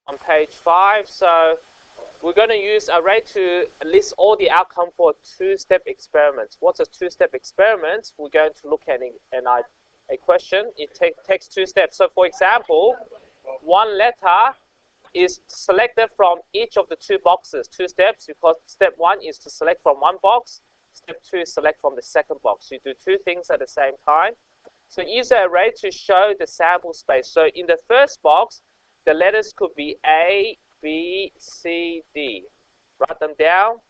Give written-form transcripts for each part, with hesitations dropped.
on page 5. So we're going to use array to list all the outcome for two-step experiments. What's a two-step experiment? We're going to look at a question. It takes 2 steps. So for example, one letter is selected from each of the 2 boxes, 2 steps, because step 1 is to select from one box, step 2 is select from the second box. You do 2 things at the same time. So use an array to show the sample space. So in the first box, the letters could be A, B, C, D. Write them down.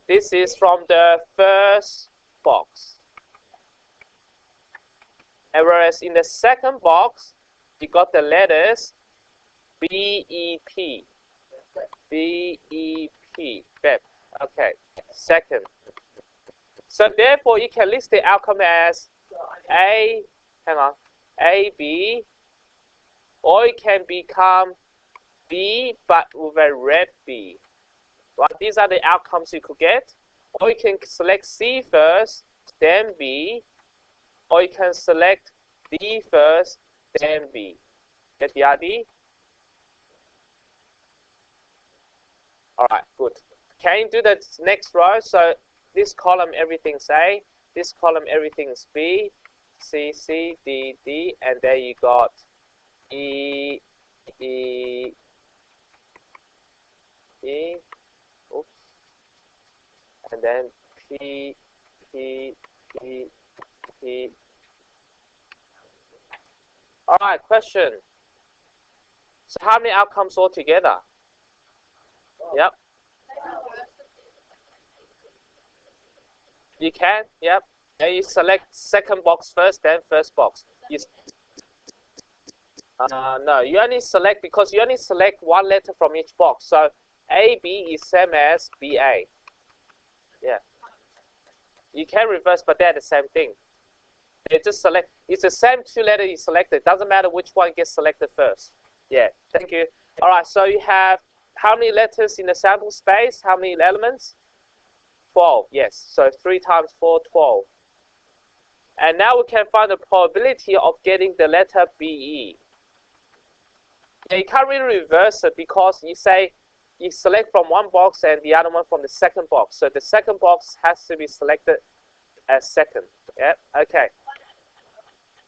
This is from the first box. And whereas in the second box, you got the letters B, E, P. B, E, P. BEP. Okay, second. So therefore, you can list the outcome as A, A, B, or it can become B, but with a red B. Right? These are the outcomes you could get. Or you can select C first, then B, or you can select D first, then B. Get the idea? Alright, good. Can you do the next row? So this column, everything's A. This column, everything's B, C, C, D, D, and there you got E, E, E, oops, and then P, P, P, P. Alright, question. So how many outcomes altogether? Yep. You can, yep. And you select second box first, then first box. No, you only select, because you only select one letter from each box. So AB is same as BA. Yeah. You can reverse, but they're the same thing. They just select, it's the same 2 letters you selected. Doesn't matter which one gets selected first. Yeah, thank you. All right, so you have how many letters in the sample space? How many elements? 12, yes. So 3 times 4, 12. And now we can find the probability of getting the letter BE. Yeah, you can't really reverse it because you say you select from one box and the other one from the second box. So the second box has to be selected as second. Yeah, okay.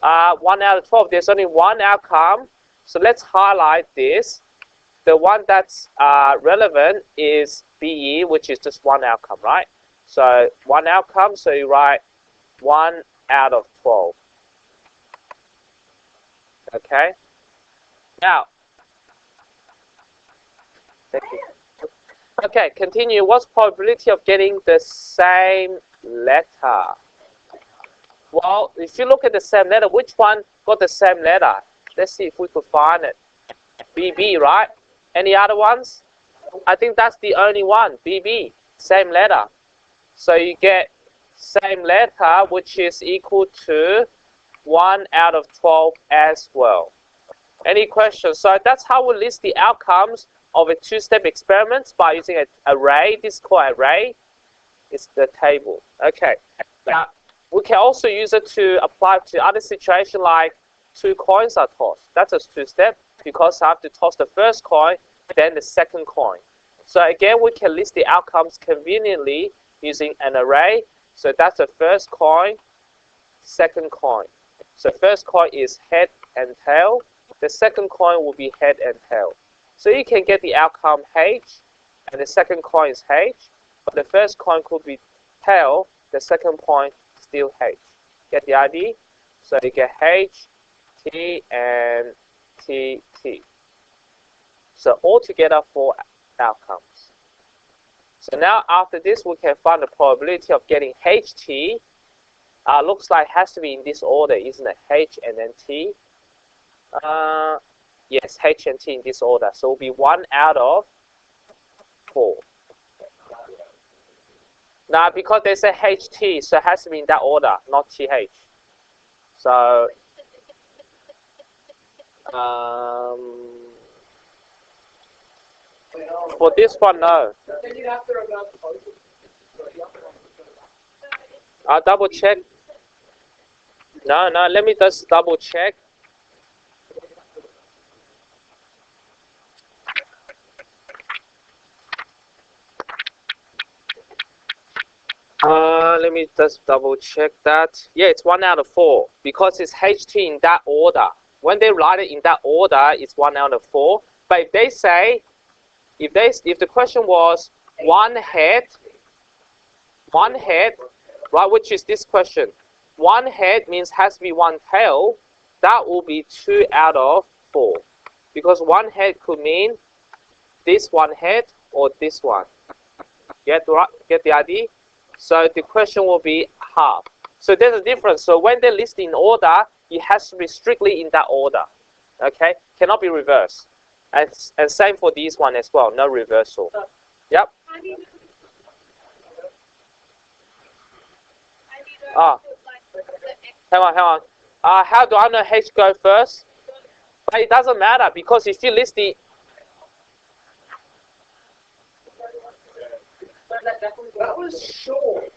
1 out of 12, there's only one outcome. So let's highlight this. The one that's relevant is BE, which is just one outcome, right? So one outcome, so you write 1 out of 12. Okay. Now, thank you. Okay, continue. What's probability of getting the same letter? Well, if you look at the same letter, which one got the same letter? Let's see if we could find it. BB, right? Any other ones? I think that's the only one, BB, same letter. So you get same letter, which is equal to 1 out of 12 as well. Any questions? So that's how we list the outcomes of a 2-step experiment by using an array. This is called array. It's the table. Okay. Now, we can also use it to apply to other situations like 2 coins are tossed. That's a 2-step because I have to toss the first coin, then the second coin. So again, we can list the outcomes conveniently using an array. So that's the first coin, second coin. So first coin is head and tail. The second coin will be head and tail. So you can get the outcome H, and the second coin is H, but the first coin could be tail, the second point still H. Get the idea? So you get H, T, and T, T. So altogether 4 outcomes. So now after this, we can find the probability of getting HT. Looks like it has to be in this order, isn't it? H and then T. Yes, H and T in this order. So it will be 1 out of 4. Now, because they say HT, so it has to be in that order, not TH. So, for this one, no. I'll double check. No, let me just double check. let me just double check that. Yeah, it's 1 out of 4 because it's HT in that order. When they write it in that order, it's 1 out of 4. But if they say, if the question was one head, right, which is this question, one head means has to be one tail, that will be 2 out of 4. Because one head could mean this one head or this one. Get the idea? So the question will be half. So there's a difference. So when they list in order, it has to be strictly in that order. Okay? Cannot be reversed. And same for this one as well. No reversal. Yep. Hang on. How do I know H go first? But it doesn't matter because if you list the... That was short.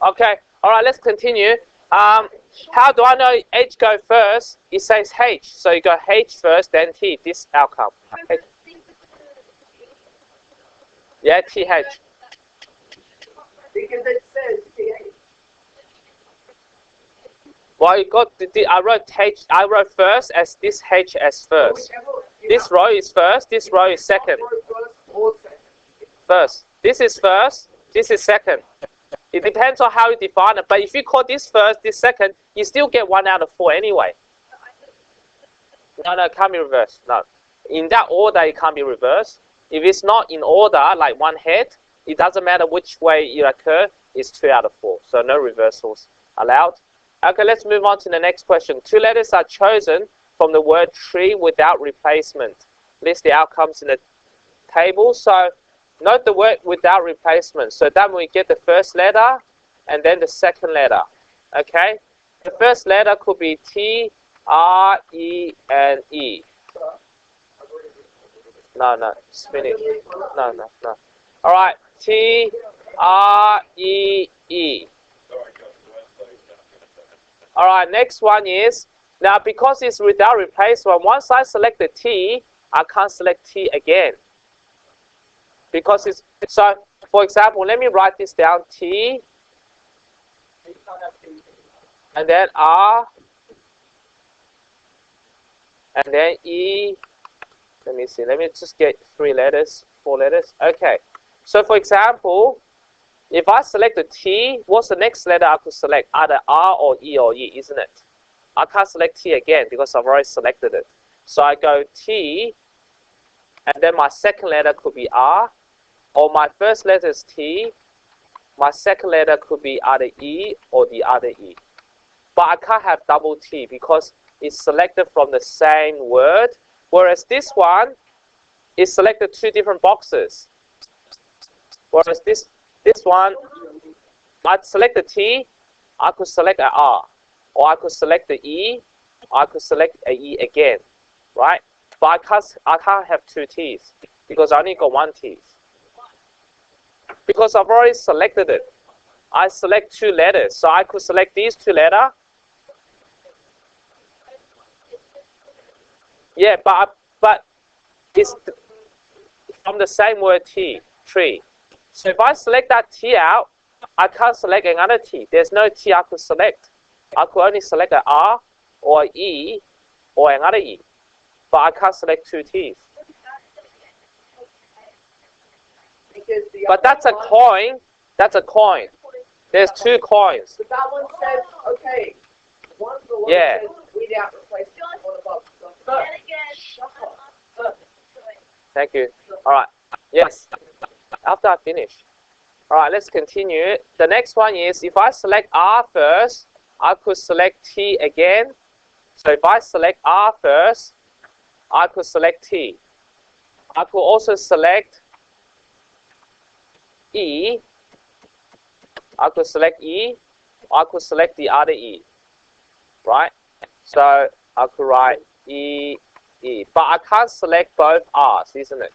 Okay, all right, let's continue. How do I know H go first? It says H, so you go H first, then T, this outcome. H. Yeah, TH. Because it says TH. Well, you got I wrote H. I wrote first as this H as first. This row is first. This row is second. First. This is first. This is second. It depends on how you define it. But if you call this first, this second, you still get 1 out of 4 anyway. No, it can't be reversed. No. In that order, it can't be reversed. If it's not in order, like one head, it doesn't matter which way it occurs. It's 2 out of 4. So no reversals allowed. Okay, let's move on to the next question. 2 letters are chosen from the word tree without replacement. List the outcomes in the table. So note the word without replacement. So that we get the first letter and then the second letter. Okay? The first letter could be T, R, E, and E. No, it's finished. No. All right, T, R, E, E. All right, next one is, now because it's without replacement, once I select the T, I can't select T again. Because it's, so for example, let me write this down, T, and then R, and then E. Let me see, let me just get 4 letters. Okay, so for example, if I select the T, what's the next letter I could select? Either R or E, isn't it? I can't select T again because I've already selected it. So I go T, and then my second letter could be R, or my first letter is T, my second letter could be either E or the other E. But I can't have double T because it's selected from the same word, whereas this one is selected 2 different boxes. Whereas this one, I'd select the T, I could select an R, or I could select the E, or I could select an E again, right? But I can't have 2 T's because I only got 1 T. Because I've already selected it. I select 2 letters, so I could select these 2 letters. Yeah, but it's from the same word T, tree. So if I select that T out, I can't select another T. There's no T I could select. I could only select an R or an E or another E. But I can't select 2 T's. But that's a coin. That's a coin. There's 2 coins. But that one says, okay, one's the one Yeah. that says without replacement, one above. Thank you. All right. Yes. After I finish. All right, let's continue. The next one is if I select R first, I could select T again. So if I select R first, I could select T. I could also select E. I could select E. I could select the other E. Right? So I could write E, E. But I can't select both R's, isn't it?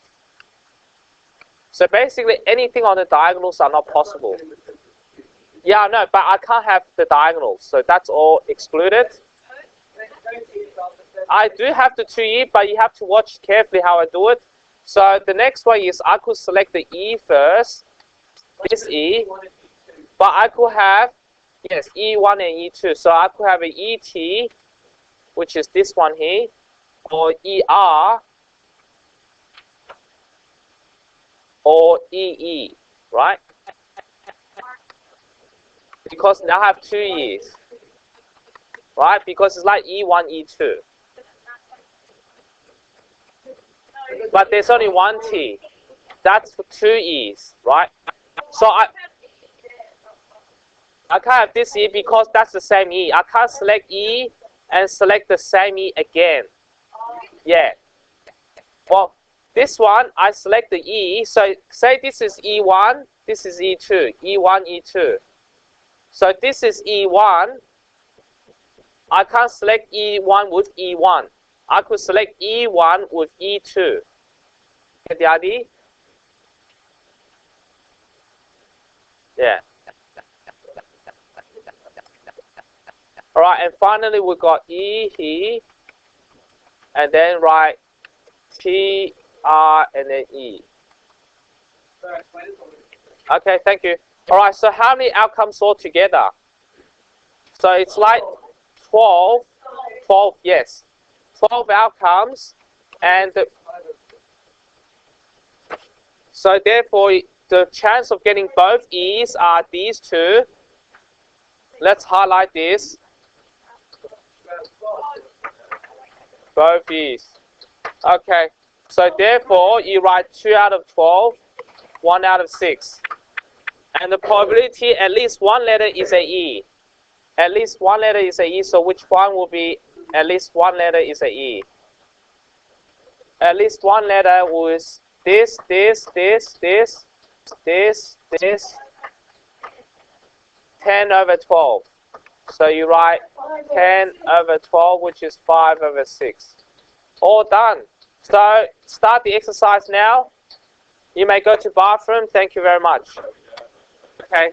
So basically anything on the diagonals are not possible. Yeah, no, but I can't have the diagonals. So that's all excluded. I do have the 2E, but you have to watch carefully how I do it. So the next one is I could select the E first. this E, but I could have, yes, E1 and E2. So I could have an ET, which is this one here, or ER, or EE, right? Because now I have two E's, right? Because it's like E1, E2. But there's only one T. That's for two E's, right? So I can't have this E because that's the same E. I can't select E and select the same E again. Yeah. Well, this one, I select the E. So say this is E1, this is E2. E1, E2. So this is E1. I can't select E1 with E1. I could select E1 with E2. Get the idea? Yeah. Alright, and finally we got E here, and then write T, R, and then E. Okay, thank you. Alright, so how many outcomes altogether? So it's like 12, yes. 12 outcomes, and so therefore the chance of getting both E's are these two. Let's highlight this. Both E's. Okay, so therefore you write 2 out of 12, 1 out of 6. And the probability at least one letter is a E. At least one letter is a E, so which one will be at least one letter is a E? At least one letter was this, 10 over 12. So you write 10 over 12, which is 5 over 6. All done. So start the exercise now. You may go to bathroom. Thank you very much. Okay.